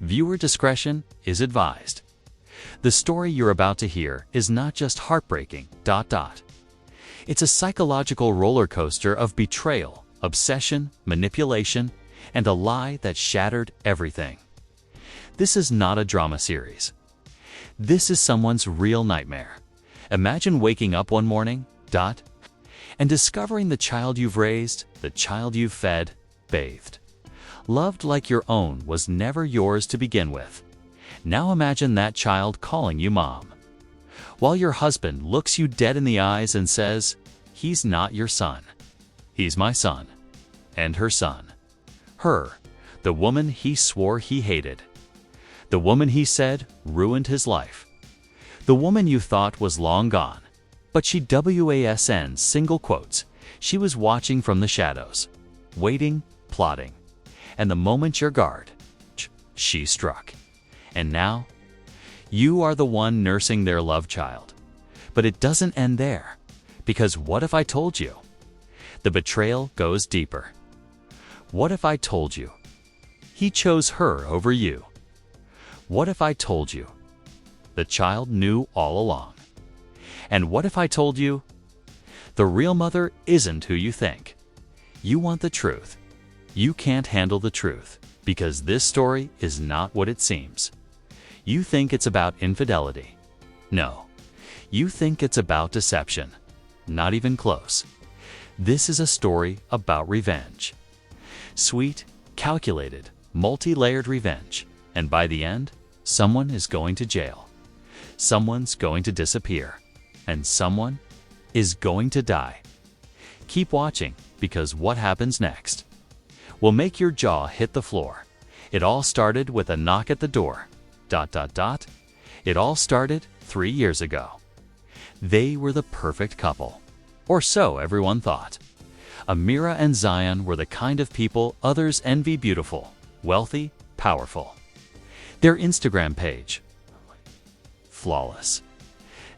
Viewer discretion is advised. The story you're about to hear is not just heartbreaking, It's a psychological roller coaster of betrayal, obsession, manipulation, and a lie that shattered everything. This is not a drama series. This is someone's real nightmare. Imagine waking up one morning, and discovering the child you've raised, the child you've fed, bathed, loved like your own was never yours to begin with. Now imagine that child calling you mom, while your husband looks you dead in the eyes and says, "He's not your son. He's my son." And her son. Her, the woman he swore he hated. The woman he said ruined his life. The woman you thought was long gone. But she wasn't, single quotes. She was watching from the shadows, waiting, plotting. And the moment your guard, she struck. And now, you are the one nursing their love child. But it doesn't end there. Because what if I told you? The betrayal goes deeper. What if I told you? He chose her over you. What if I told you? The child knew all along. And what if I told you? The real mother isn't who you think. You want the truth. You can't handle the truth, because this story is not what it seems. You think it's about infidelity. No. You think it's about deception. Not even close. This is a story about revenge. Sweet, calculated, multi-layered revenge. And by the end, someone is going to jail. Someone's going to disappear. And someone is going to die. Keep watching, because what happens next will make your jaw hit the floor. It all started with a knock at the door. It all started 3 years ago. They were the perfect couple. Or so everyone thought. Amira and Zion were the kind of people others envy: beautiful, wealthy, powerful. Their Instagram page, flawless.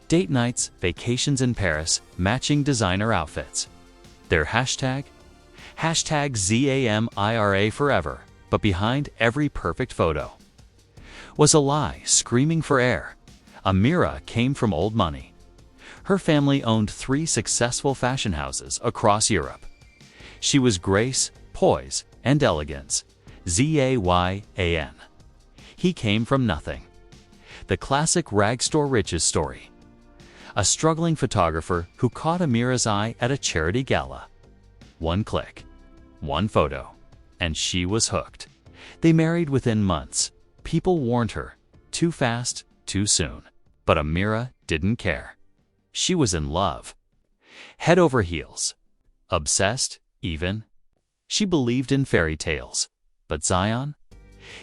Date nights, vacations in Paris, matching designer outfits. Their hashtag ZAMIRA forever, but behind every perfect photo was a lie screaming for air. Amira came from old money. Her family owned 3 successful fashion houses across Europe. She was grace, poise, and elegance. ZAYAN. He came from nothing. The classic rag store riches story. A struggling photographer who caught Amira's eye at a charity gala. One click, one photo, and she was hooked. They married within months. People warned her, too fast, too soon. But Amira didn't care. She was in love. Head over heels. Obsessed, even. She believed in fairy tales. But Zion?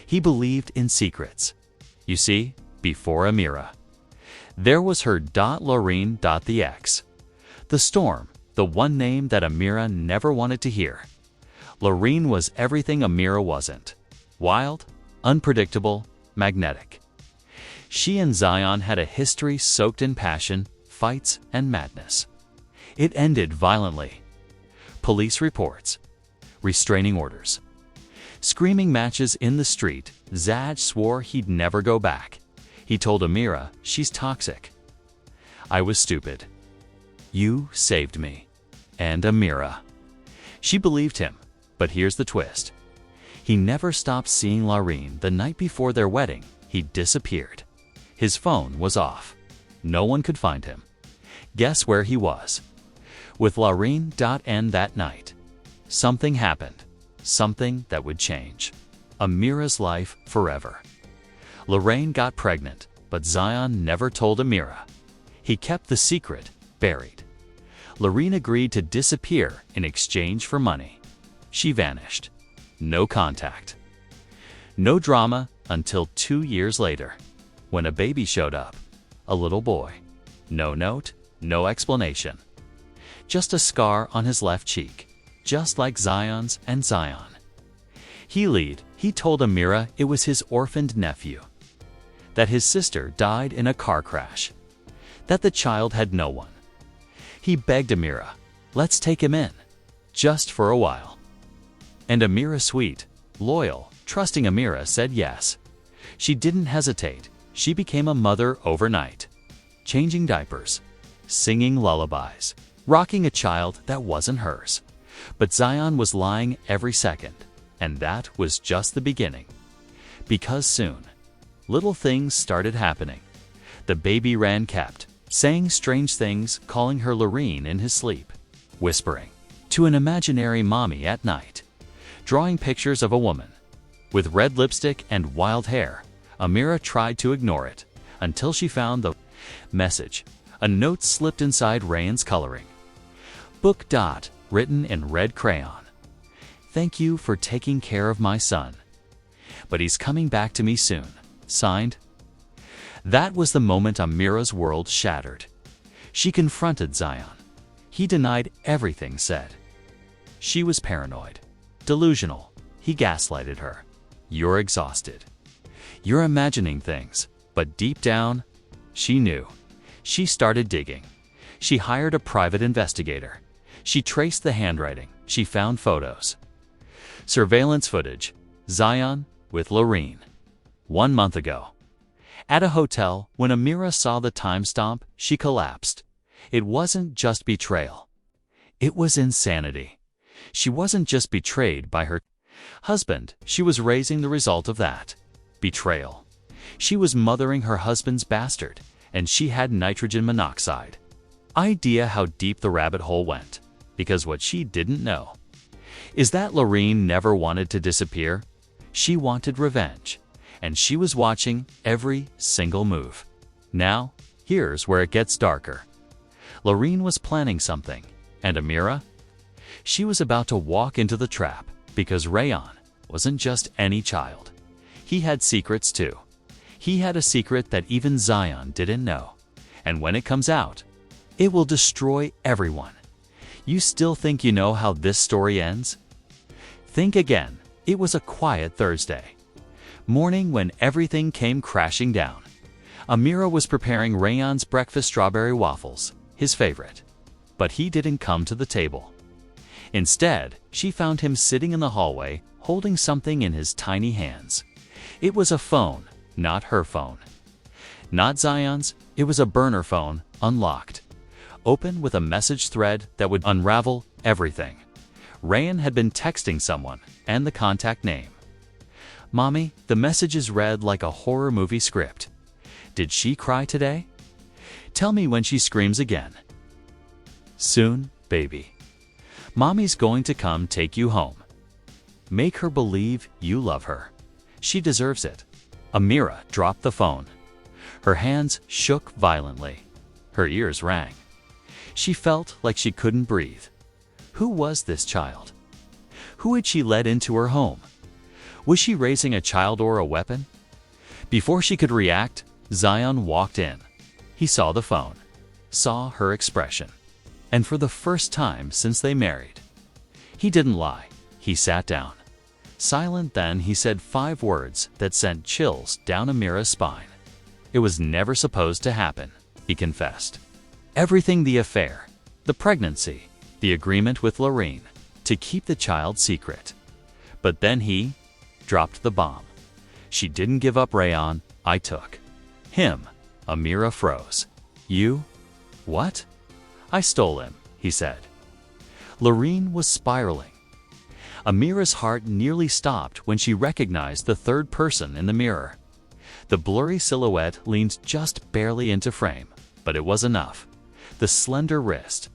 He believed in secrets. You see, before Amira, there was her Lorene, the ex. The storm, the one name that Amira never wanted to hear. Lorene was everything Amira wasn't. Wild, unpredictable, magnetic. She and Zion had a history soaked in passion, fights, and madness. It ended violently. Police reports. Restraining orders. Screaming matches in the street. Zaj swore he'd never go back. He told Amira, "She's toxic." I was stupid. You saved me. And Amira. She believed him, but here's the twist. He never stopped seeing Lorene. The night before their wedding, he disappeared. His phone was off. No one could find him. Guess where he was? With Lorene. And that night, something happened. Something that would change Amira's life forever. Lorene got pregnant, but Zion never told Amira. He kept the secret buried. Lorene agreed to disappear in exchange for money. She vanished. No contact. No drama until 2 years later, when a baby showed up. A little boy. No note, no explanation. Just a scar on his left cheek, just like Zion's and Zion. He told Amira it was his orphaned nephew. That his sister died in a car crash. That the child had no one. He begged Amira, "Let's take him in, just for a while." And Amira, sweet, loyal, trusting Amira, said yes. She didn't hesitate. She became a mother overnight, changing diapers, singing lullabies, rocking a child that wasn't hers. But Zion was lying every second, and that was just the beginning. Because soon, little things started happening. The baby ran kept, saying strange things, calling her Lorene in his sleep, whispering to an imaginary mommy at night, drawing pictures of a woman with red lipstick and wild hair. Amira tried to ignore it until she found the message. A note slipped inside Rayan's coloring book. Written in red crayon. "Thank you for taking care of my son, but he's coming back to me soon. Signed." That was the moment Amira's world shattered. She confronted Zion. He denied everything said. She was paranoid, delusional. He gaslighted her. "You're exhausted. You're imagining things." But deep down, she knew. She started digging. She hired a private investigator. She traced the handwriting. She found photos. Surveillance footage. Zion with Lorene. 1 month ago. At a hotel, when Amira saw the timestamp, she collapsed. It wasn't just betrayal. It was insanity. She wasn't just betrayed by her husband, she was raising the result of that betrayal. She was mothering her husband's bastard, and she had nitrogen monoxide. Idea how deep the rabbit hole went. Because what she didn't know is that Lorene never wanted to disappear. She wanted revenge, and she was watching every single move. Now, here's where it gets darker. Lorene was planning something, and Amira? She was about to walk into the trap, because Rayan wasn't just any child. He had secrets too. He had a secret that even Zion didn't know. And when it comes out, it will destroy everyone. You still think you know how this story ends? Think again. It was a quiet Thursday morning when everything came crashing down. Amira was preparing Rayan's breakfast strawberry waffles, his favorite. But he didn't come to the table. Instead, she found him sitting in the hallway, holding something in his tiny hands. It was a phone, not her phone. Not Zion's, it was a burner phone, unlocked. Open with a message thread that would unravel everything. Rayan had been texting someone, and the contact name. "Mommy," the messages read like a horror movie script. "Did she cry today? Tell me when she screams again. Soon, baby. Mommy's going to come take you home. Make her believe you love her. She deserves it." Amira dropped the phone. Her hands shook violently. Her ears rang. She felt like she couldn't breathe. Who was this child? Who had she led into her home? Was she raising a child or a weapon? Before she could react, Zion walked in. He saw the phone, saw her expression, and for the first time since they married. He didn't lie. He sat down. Silent, then he said 5 words that sent chills down Amira's spine. "It was never supposed to happen," he confessed. Everything, the affair, the pregnancy, the agreement with Lorene to keep the child secret. But then he dropped the bomb. "She didn't give up Rayan, I took him." Amira froze. "You? What?" "I stole him," he said. Lorene was spiraling. Amira's heart nearly stopped when she recognized the third person in the mirror. The blurry silhouette leaned just barely into frame, but it was enough. The slender wrist,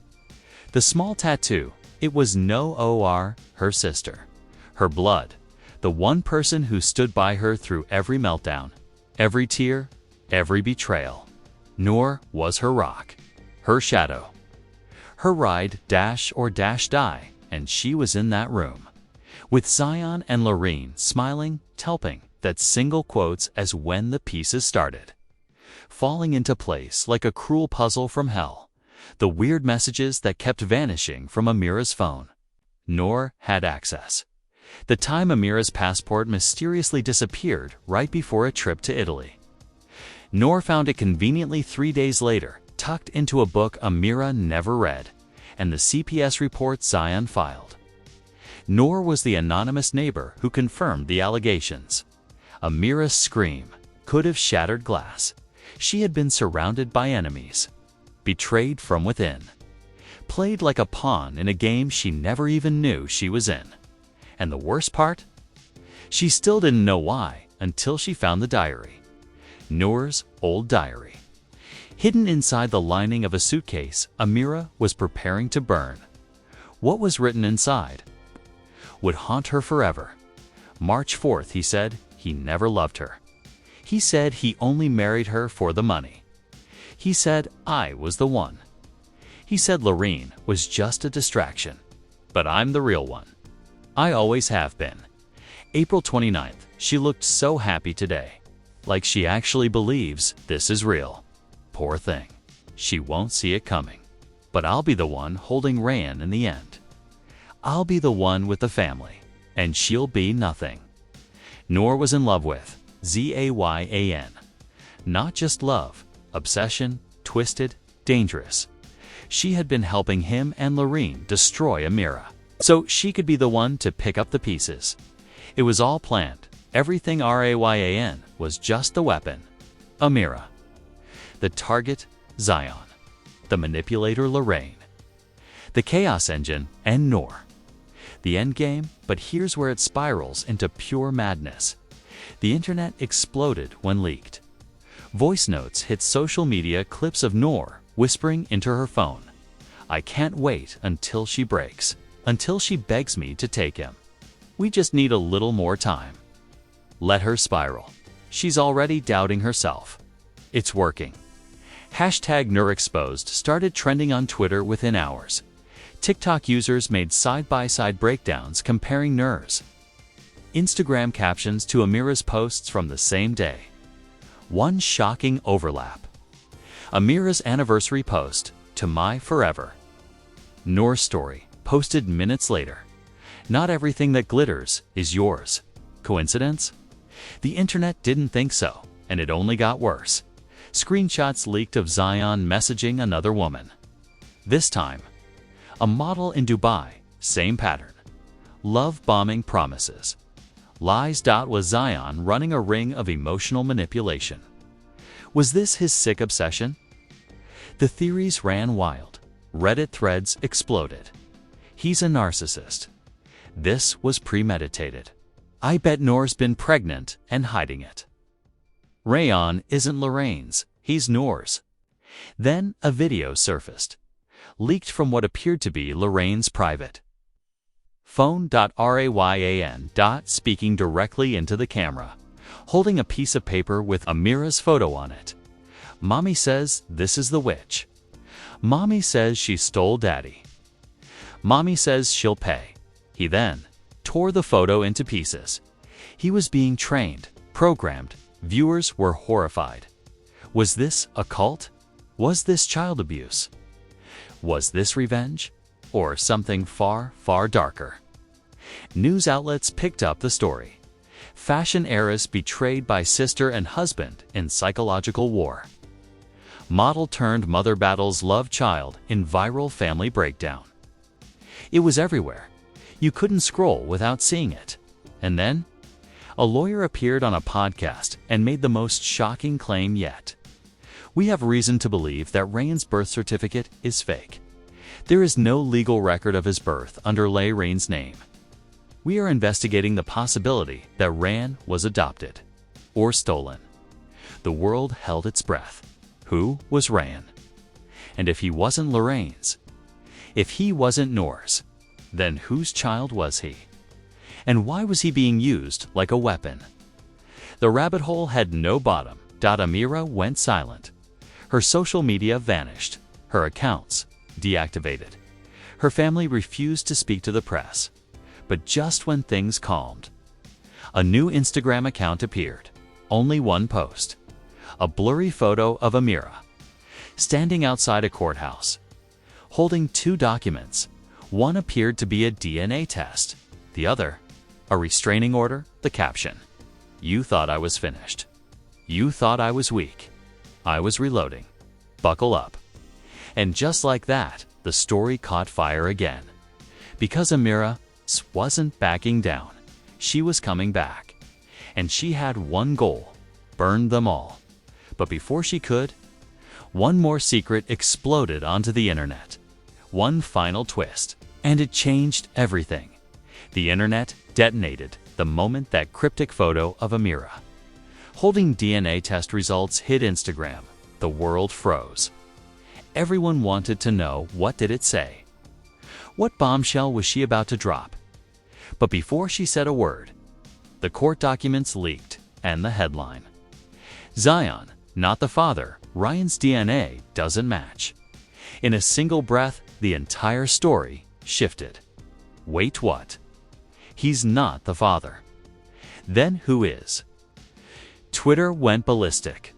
the small tattoo, it was Noor, her sister, her blood, the one person who stood by her through every meltdown, every tear, every betrayal. Noor was her rock, her shadow, her ride, dash or dash die, and she was in that room, with Zion and Lorene smiling, telping that single quotes as when the pieces started, falling into place like a cruel puzzle from hell. The weird messages that kept vanishing from Amira's phone. Noor had access. The time Amira's passport mysteriously disappeared right before a trip to Italy. Noor found it conveniently 3 days later, tucked into a book Amira never read, and the CPS report Zion filed. Noor was the anonymous neighbor who confirmed the allegations. Amira's scream could have shattered glass. She had been surrounded by enemies, betrayed from within, played like a pawn in a game she never even knew she was in. And the worst part? She still didn't know why until she found the diary. Noor's old diary. Hidden inside the lining of a suitcase Amira was preparing to burn. What was written inside would haunt her forever. March 4th, he said he never loved her. He said he only married her for the money. He said I was the one. He said Lorene was just a distraction. But I'm the real one. I always have been. April 29th, she looked so happy today. Like she actually believes this is real. Poor thing. She won't see it coming. But I'll be the one holding Rayan in the end. I'll be the one with the family, and she'll be nothing. Noor was in love with Zayan. Not just love, obsession, twisted, dangerous. She had been helping him and Lorene destroy Amira, so she could be the one to pick up the pieces. It was all planned. Everything Rayan was just the weapon. Amira. The target, Zion. The manipulator, Lorene. The chaos engine, and Noor. The endgame, but here's where it spirals into pure madness. The internet exploded when leaked. Voice notes hit social media, clips of Noor whispering into her phone. I can't wait until she breaks, until she begs me to take him. We just need a little more time. Let her spiral. She's already doubting herself. It's working. Hashtag NoorExposed started trending on Twitter within hours. TikTok users made side-by-side breakdowns comparing Noor's Instagram captions to Amira's posts from the same day. One shocking overlap. Amira's anniversary post, to my forever. Noor's story, posted minutes later. Not everything that glitters is yours. Coincidence? The internet didn't think so, and it only got worse. Screenshots leaked of Zion messaging another woman. This time, a model in Dubai, same pattern. Love bombing promises. Lies. Was Zion running a ring of emotional manipulation? Was this his sick obsession? The theories ran wild. Reddit threads exploded. He's a narcissist. This was premeditated. I bet Noor's been pregnant and hiding it. Rayan isn't Lorene's, he's Noor's. Then a video surfaced, leaked from what appeared to be Lorene's private phone. Rayan. Speaking directly into the camera, holding a piece of paper with Amira's photo on it. Mommy says this is the witch. Mommy says she stole Daddy. Mommy says she'll pay. He then tore the photo into pieces. He was being trained, programmed. Viewers were horrified. Was this a cult? Was this child abuse? Was this revenge? Or something far, far darker? News outlets picked up the story. Fashion heiress betrayed by sister and husband in psychological war. Model turned mother battles love child in viral family breakdown. It was everywhere. You couldn't scroll without seeing it. And then, a lawyer appeared on a podcast and made the most shocking claim yet. We have reason to believe that Rayan's birth certificate is fake. There is no legal record of his birth under Rayan's name. We are investigating the possibility that Rayan was adopted or stolen. The world held its breath. Who was Rayan? And if he wasn't Lorene's, if he wasn't Noor's, then whose child was he? And why was he being used like a weapon? The rabbit hole had no bottom. Amira went silent. Her social media vanished. Her accounts deactivated. Her family refused to speak to the press. But just when things calmed, a new Instagram account appeared. Only one post. A blurry photo of Amira, standing outside a courthouse, holding two documents. One appeared to be a DNA test. The other, a restraining order. The caption: "You thought I was finished. You thought I was weak. I was reloading. Buckle up." And just like that, the story caught fire again. Because Amira wasn't backing down. She was coming back. and she had one goal: burn them all. But before she could, one more secret exploded onto the internet. One final twist, and it changed everything. The internet detonated the moment that cryptic photo of Amira, holding DNA test results, hit Instagram. The world froze. Everyone wanted to know, what did it say? What bombshell was she about to drop? But before she said a word, the court documents leaked, and the headline: Zion, not the father, Ryan's DNA doesn't match. In a single breath, the entire story shifted. Wait, what? He's not the father. Then who is? Twitter went ballistic.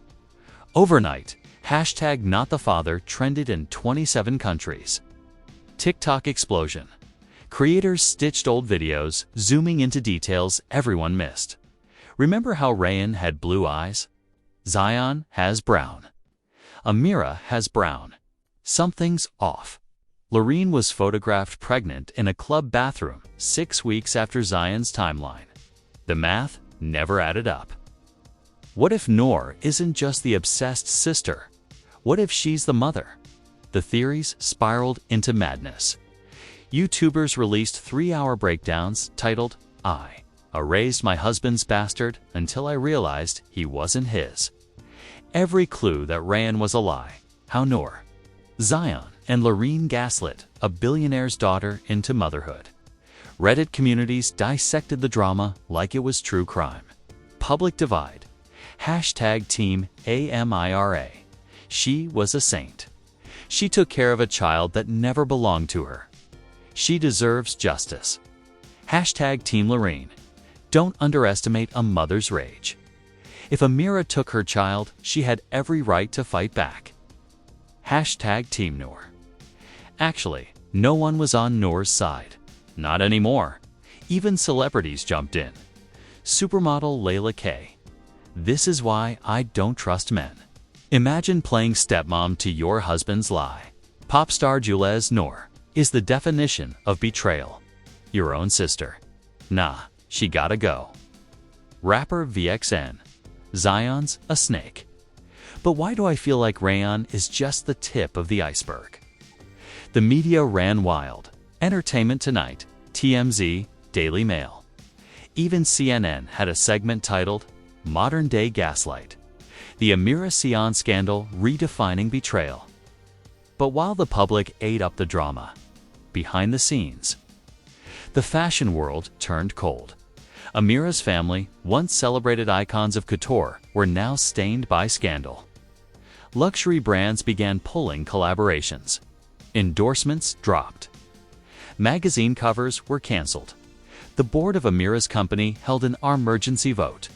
Overnight, hashtag not the father trended in 27 countries. TikTok explosion. Creators stitched old videos, zooming into details everyone missed. Remember how Ryan had blue eyes? Zion has brown. Amira has brown. Something's off. Lorene was photographed pregnant in a club bathroom 6 weeks after Zion's timeline. The math never added up. What if Noor isn't just the obsessed sister? What if she's the mother? The theories spiraled into madness. YouTubers released 3-hour breakdowns titled, "I erased my husband's bastard until I realized he wasn't his." Every clue that Ryan was a lie. How Noor, Zion, and Lorene gaslit a billionaire's daughter into motherhood. Reddit communities dissected the drama like it was true crime. Public divide. Hashtag Team AMIRA. She was a saint. She took care of a child that never belonged to her. She deserves justice. Hashtag Team Lorene. Don't underestimate a mother's rage. If Amira took her child, she had every right to fight back. Hashtag Team Noor. Actually, no one was on Noor's side. Not anymore. Even celebrities jumped in. Supermodel Layla K. This is why I don't trust men. Imagine playing stepmom to your husband's lie. Pop star Julez Noor is the definition of betrayal. Your own sister. Nah, she gotta go. Rapper VXN. Zion's a snake. But why do I feel like Rayon is just the tip of the iceberg? The media ran wild. Entertainment Tonight, TMZ, Daily Mail. Even CNN had a segment titled, Modern Day Gaslight. The Amira Sion Scandal Redefining Betrayal. But while the public ate up the drama, behind the scenes, the fashion world turned cold. Amira's family, once celebrated icons of couture, were now stained by scandal. Luxury brands began pulling collaborations. Endorsements dropped. Magazine covers were canceled. The board of Amira's company held an emergency vote.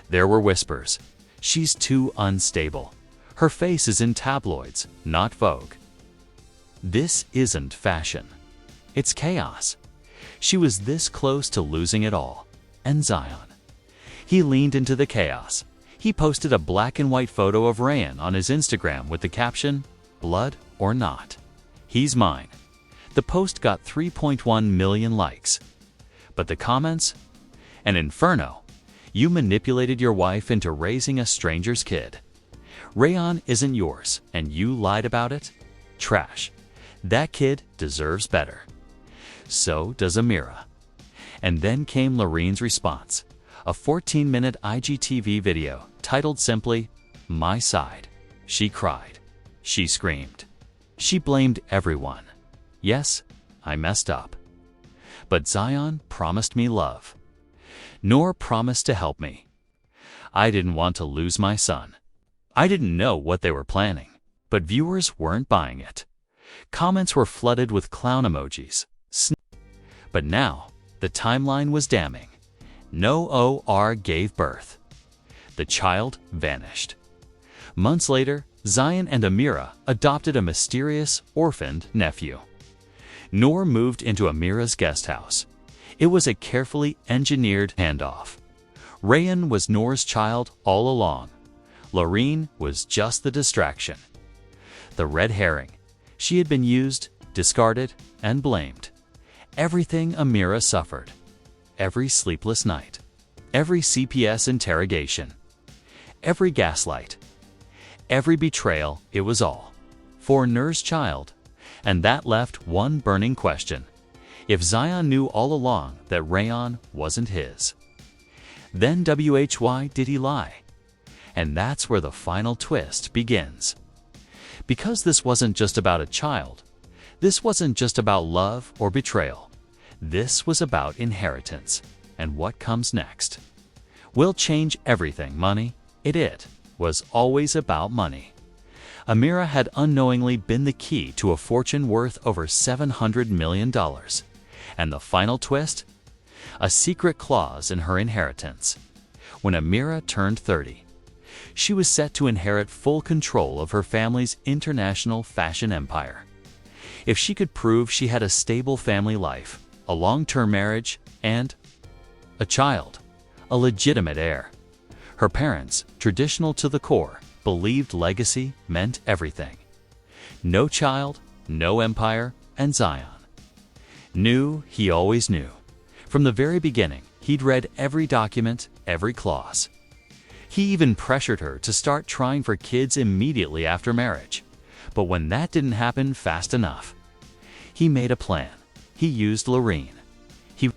There were whispers. She's too unstable. Her face is in tabloids, not Vogue. This isn't fashion. It's chaos. She was this close to losing it all. And Zion. He leaned into the chaos. He posted a black and white photo of Rayan on his Instagram with the caption, "Blood or not. He's mine." The post got 3.1 million likes. But the comments? An inferno. You manipulated your wife into raising a stranger's kid. Rayan isn't yours, and you lied about it? Trash. That kid deserves better. So does Amira. And then came Lorene's response, a 14-minute IGTV video titled simply, My Side. She cried. She screamed. She blamed everyone. Yes, I messed up. But Zion promised me love. Noor promised to help me. I didn't want to lose my son. I didn't know what they were planning, but viewers weren't buying it. Comments were flooded with clown emojis. But now, the timeline was damning. No OR gave birth. The child vanished. Months later, Zion and Amira adopted a mysterious, orphaned nephew. Noor moved into Amira's guest house. It was a carefully engineered handoff. Rayan was Noor's child all along. Lorene was just the distraction. The red herring. She had been used, discarded, and blamed. Everything Amira suffered. Every sleepless night. every CPS interrogation, every gaslight, every betrayal, it was all for Nur's child. And that left one burning question: if Zion knew all along that Rayon wasn't his, then why did he lie? And that's where the final twist begins. Because this wasn't just about a child, this wasn't just about love or betrayal, this was about inheritance. And what comes next will change everything. Money. It was always about money. Amira had unknowingly been the key to a fortune worth over $700 million. And the final twist? A secret clause in her inheritance. When Amira turned 30, she was set to inherit full control of her family's international fashion empire. If she could prove she had a stable family life, a long-term marriage, and a child, a legitimate heir. Her parents, traditional to the core, believed legacy meant everything. No child, no empire, and Zion knew he always knew. From the very beginning, he'd read every document, every clause. He even pressured her to start trying for kids immediately after marriage. But when that didn't happen fast enough, he made a plan. He used Lorene. He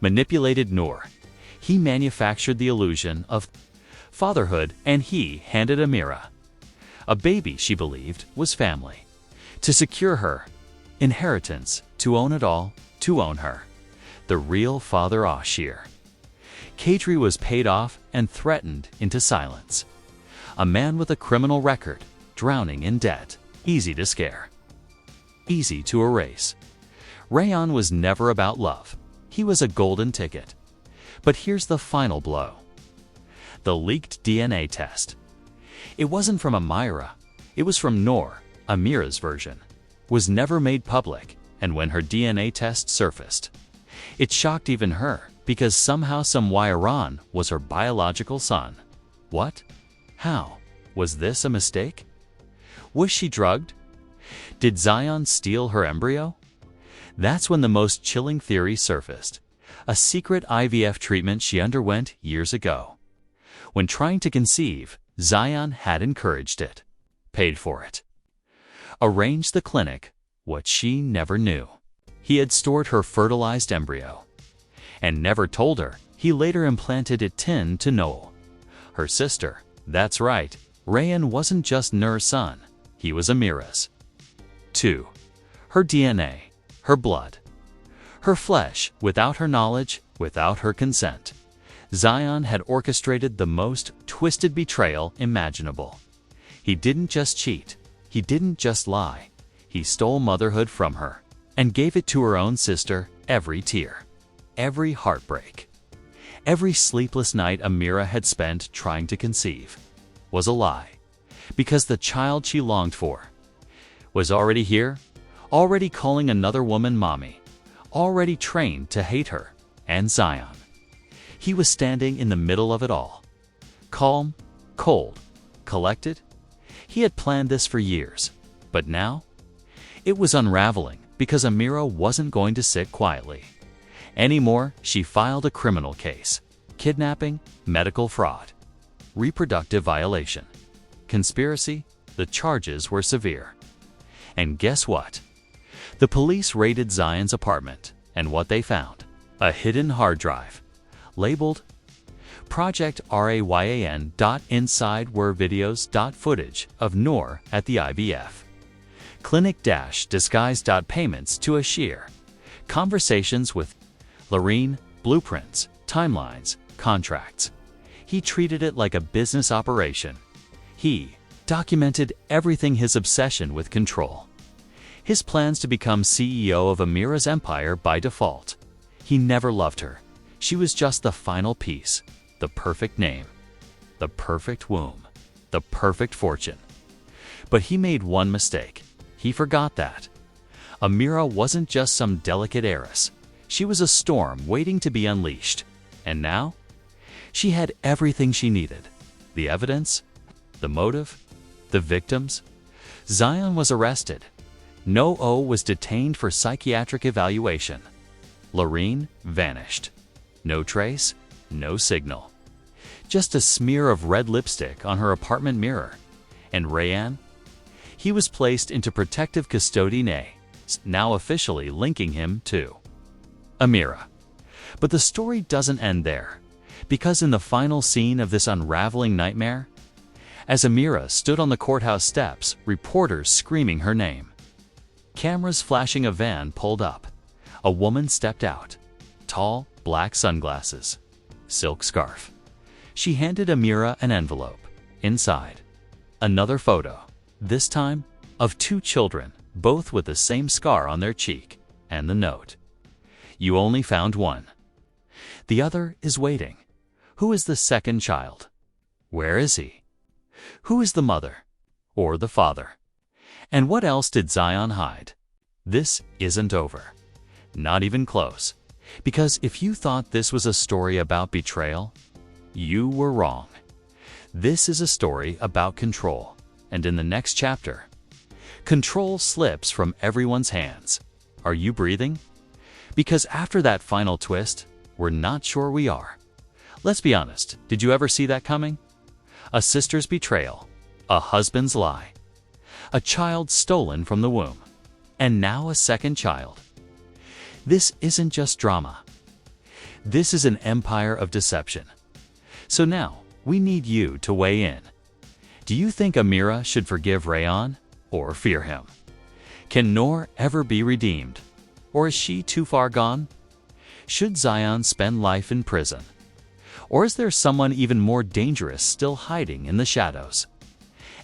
manipulated Noor. He manufactured the illusion of fatherhood, and he handed Amira a baby she believed was family. To secure her inheritance, to own it all, to own her, the real father Ashir. Kadri was paid off and threatened into silence. A man with a criminal record, drowning in debt, easy to scare, easy to erase. Rayon was never about love. He was a golden ticket. But here's the final blow. The leaked DNA test. It wasn't from Amira. It was from Noor. Amira's version was never made public, and when her DNA test surfaced, it shocked even her, because somehow some Iran was her biological son. What? How? Was this a mistake? Was she drugged? Did Zion steal her embryo? That's when the most chilling theory surfaced. A secret IVF treatment she underwent years ago. When trying to conceive, Zion had encouraged it, paid for it, arranged the clinic. What she never knew, he had stored her fertilized embryo and never told her. He later implanted it into Noel, her sister. That's right, Rayon wasn't just Nur's son, he was Amira's too. Her DNA, her blood, her flesh, without her knowledge, without her consent. Zion had orchestrated the most twisted betrayal imaginable. He didn't just cheat, he didn't just lie, he stole motherhood from her and gave it to her own sister. Every tear, every heartbreak, every sleepless night Amira had spent trying to conceive was a lie, because the child she longed for was already here, already calling another woman mommy, already trained to hate her. And Zion, he was standing in the middle of it all, calm, cold, collected. He had planned this for years, but now it was unraveling, because Amira wasn't going to sit quietly anymore. She filed a criminal case: kidnapping, medical fraud, reproductive violation, conspiracy. The charges were severe. And guess what? The police raided Zion's apartment, and what they found? A hidden hard drive, labeled Project RAYAN. Inside were videos, footage of Noor at the IVF clinic, disguised payments to Ashir, conversations with Lorene, blueprints, timelines, contracts. He treated it like a business operation. He documented everything: his obsession with control, his plans to become CEO of Amira's empire by default. He never loved her. She was just the final piece, the perfect name, the perfect womb, the perfect fortune. But he made one mistake. He forgot that Amira wasn't just some delicate heiress. She was a storm waiting to be unleashed. And now, she had everything she needed: the evidence, the motive, the victims. Zion was arrested. No was detained for psychiatric evaluation. Lorene vanished. No trace, No signal. Just a smear of red lipstick on her apartment mirror. And Rayan? He was placed into protective custody, now officially linking him to Amira. But the story doesn't end there, because in the final scene of this unraveling nightmare, as Amira stood on the courthouse steps, reporters screaming her name, cameras flashing, a van pulled up. A woman stepped out. Tall, black sunglasses, silk scarf. She handed Amira an envelope. Inside, another photo, this time of two children, both with the same scar on their cheek, and the note: "You only found one. The other is waiting. Who is the second child? Where is he? Who is the mother? Or the father? And what else did Zion hide?" This isn't over. Not even close. Because if you thought this was a story about betrayal, you were wrong. This is a story about control. And in the next chapter, control slips from everyone's hands. Are you breathing? Because after that final twist, we're not sure we are. Let's be honest, did you ever see that coming? A sister's betrayal, a husband's lie, a child stolen from the womb, and now a second child. This isn't just drama. This is an empire of deception. So now, we need you to weigh in. Do you think Amira should forgive Rayan or fear him? Can Noor ever be redeemed? Or is she too far gone? Should Zion spend life in prison? Or is there someone even more dangerous still hiding in the shadows?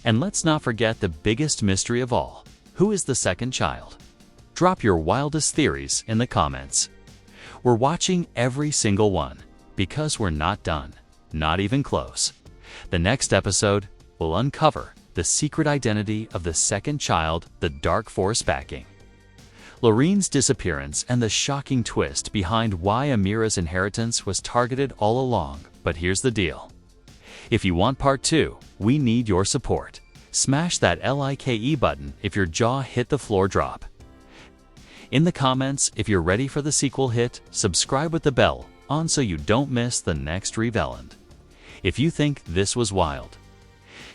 And let's not forget the biggest mystery of all. Who is the second child? Drop your wildest theories in the comments. We're watching every single one, because we're not done, not even close. The next episode will uncover the secret identity of the second child, the dark force backing, Lorraine's disappearance, and the shocking twist behind why Amira's inheritance was targeted all along. But here's the deal. If you want part 2, we need your support. Smash that like button if your jaw hit the floor drop. In the comments, if you're ready for the sequel hit, subscribe with the bell on so you don't miss the next revealing. If you think this was wild,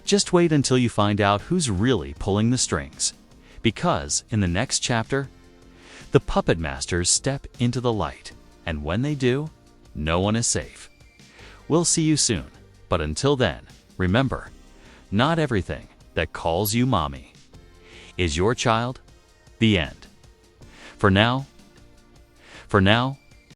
just wait until you find out who's really pulling the strings. Because in the next chapter, the puppet masters step into the light, and when they do, no one is safe. We'll see you soon, but until then, remember, not everything that calls you mommy is your child. The end. For now,